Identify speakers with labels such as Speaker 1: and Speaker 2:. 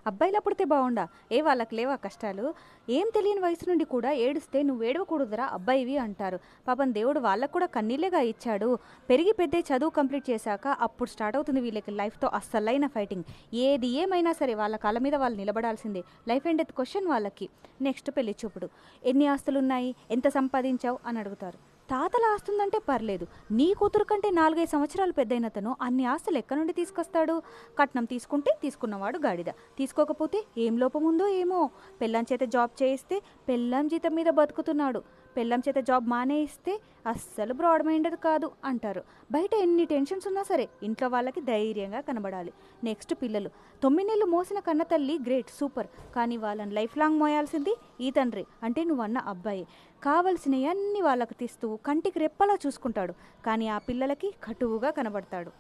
Speaker 1: అబ్బాయిలా పుడితే బాగుండా? వాళ్ళకి లేవా కష్టాలు? ఏం తెలియని వయసు నుండి కూడా ఏడుస్తే నువ్వు ఏడవకూడదురా అబ్బాయివి అంటారు. పాపం దేవుడు వాళ్ళకు కూడా కన్నీళ్ళేగా ఇచ్చాడు. పెరిగి పెద్దే చదువు కంప్లీట్ చేశాక అప్పుడు స్టార్ట్ అవుతుంది వీళ్ళకి లైఫ్తో అస్సలైన ఫైటింగ్. ఏది ఏమైనా సరే వాళ్ళ కాళ్ళ మీద వాళ్ళు నిలబడాల్సిందే. లైఫ్ అండ్ డెత్ క్వశ్చన్ వాళ్ళకి. నెక్స్ట్ పెళ్లి చూపుడు. ఎన్ని ఆస్తులున్నాయి, ఎంత సంపాదించావు అని అడుగుతారు. తాతల ఆస్తుందంటే పర్లేదు, నీ కూతురు కంటే 4-5 సంవత్సరాలు పెద్దయినతను అన్ని ఆస్తులు ఎక్కడి నుండి తీసుకొస్తాడు? కట్నం తీసుకుంటే తీసుకున్నవాడు గాడిద, తీసుకోకపోతే ఏం లోపం ఉందో ఏమో. పెళ్ళాం చేత జాబ్ చేయిస్తే పెళ్ళాం జీతం మీద బతుకుతున్నాడు, పెళ్ళాం చేత జాబ్ మానేయిస్తే అస్సలు బ్రాడ్ మైండెడ్ కాదు అంటారు. బయట ఎన్ని టెన్షన్స్ ఉన్నా సరే ఇంట్లో వాళ్ళకి ధైర్యంగా కనబడాలి. నెక్స్ట్ పిల్లలు. 9 నెలలు మోసిన కన్న తల్లి గ్రేట్, సూపర్. కానీ వాళ్ళని లైఫ్ లాంగ్ మోయాల్సింది ఈ తండ్రి, అంటే నువ్వన్న అబ్బాయి. కావలసినవన్నీ వాళ్ళకు తీస్తూ కంటికి రెప్పలా చూసుకుంటాడు, కానీ ఆ పిల్లలకి కటువుగా కనబడతాడు.